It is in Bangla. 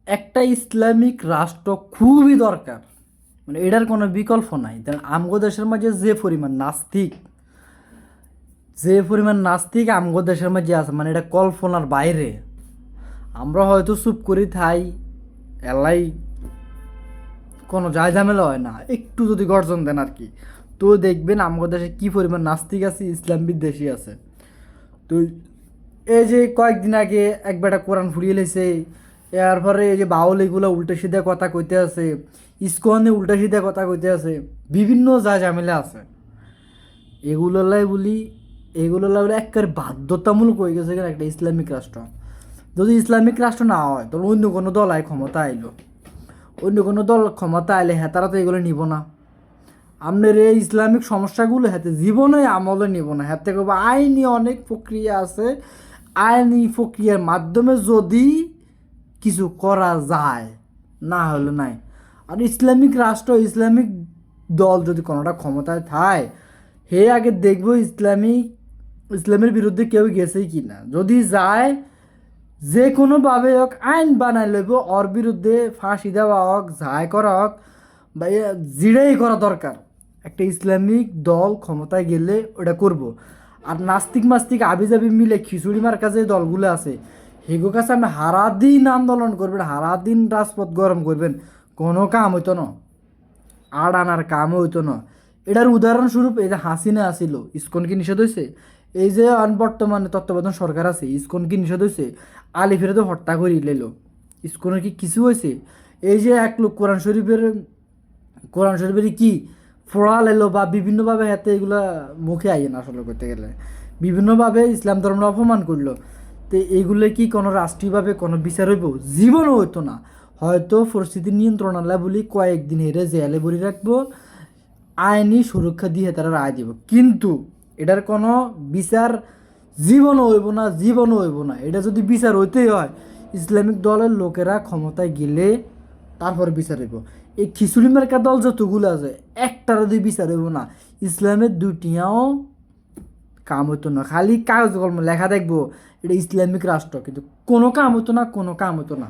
একটা ইসলামিক রাষ্ট্র খুবই দরকার, মানে এটার কোনো বিকল্প নাই। কারণ আমগো দেশের মাঝে যে পরিমাণ নাস্তিক আমগো দেশের মাঝে আছে, মানে এটা কল্পনার বাইরে। আমরা হয়তো চুপ করি থাই, এলাই কোনো যায় ঝামেলা হয় না, একটু যদি গর্জন দেন আর কি, তো দেখবেন আমগো দেশে কী পরিমাণ নাস্তিক আছে, ইসলাম বিদ্বেষী আছে। তো এই যে কয়েকদিন আগে এক বেটা কোরআন ফুরিয়ে লেছে, এরপরে এই যে বাউল এগুলো উল্টা সিধা কথা কইতে আছে, ইস্কনে উল্টা সিধা কথা কইতে আছে, বিভিন্ন যা ঝামেলা আছে, এগুলোলাই বলি এগুলোলাই বলে একেবারে বাধ্যতামূলক হয়ে গেছে এখানে একটা ইসলামিক রাষ্ট্র। যদি ইসলামিক রাষ্ট্র না হয় তাহলে অন্য কোনো দল আয় ক্ষমতা আইলো, অন্য কোনো দল ক্ষমতা আইলে হ্যাঁ তারা তো এগুলো নিব না। আপনার এই ইসলামিক সমস্যাগুলো হাতে জীবনে আমলে নিব না, হাতে করবো আইনি অনেক প্রক্রিয়া আছে, আইনি প্রক্রিয়ার মাধ্যমে যদি কিছু করা যায়, না হলে নাই। আর ইসলামিক রাষ্ট্র ইসলামিক দল যদি কোনোটা ক্ষমতায় থাকে, হে আগে দেখবো ইসলামের বিরুদ্ধে কেউ গেছেই কি না, যদি যায় যে কোনোভাবে হোক আইন বানাই লইব, ওর বিরুদ্ধে ফাঁসি দেওয়া হোক, যাই করা হোক, বা জিরাই করা দরকার। একটা ইসলামিক দল ক্ষমতায় গেলে ওটা করব। আর নাস্তিক মাস্তিক আবিজাবি মিলে খিচুড়ি মার কাছে দলগুলো আছে, হেগো কাছে আপনি হারাদিন আন্দোলন করবেন, হারাদিন রাজপথ গরম করবেন, কোনো কাম হইতো না, আর আনার কাম হইতো না। এটার উদাহরণস্বরূপ এই যে হাসিনা আসিল, ইসকন কি নিষেধ হয়েছে? এই যে বর্তমানে তত্ত্বাবধান সরকার আছে, ইসকন কি নিষেধ হয়েছে? আলিফের তো হত্যা করে লইল, ইসকনের কি কিছু হয়েছে? এই যে এক লোক কোরআন শরীফের কি ফোড়া এলো বা বিভিন্নভাবে হাতে এগুলা মুখে আইন আসলে করতে গেলে বিভিন্নভাবে ইসলাম ধর্ম অপমান করলো, তো এইগুলো কি কোনো রাষ্ট্রীয়ভাবে কোনো বিচার হইব? জীবনও হইতো না। হয়তো পরিস্থিতি নিয়ন্ত্রণ আল্লাহ বলি কয়েকদিন হেরে জেলে ভরি রাখবো, আইনি সুরক্ষা দিয়ে তারা রায় দিব, কিন্তু এটার কোনো বিচার জীবনও হইব না। এটা যদি বিচার হইতেই হয়, ইসলামিক দলের লোকেরা ক্ষমতায় গেলে তারপর বিচার হইব। এই খিচুড়ি মার্কা দল যতগুলো আছে, একটারও দুই বিচার হইব না, ইসলামের দুইটিয়াও কাম হতো না, খালি কাগজ কলমে লেখা দেখবো এটা ইসলামিক রাষ্ট্র, কিন্তু কোনো কাম হতো না, কোনো কাম হতো না।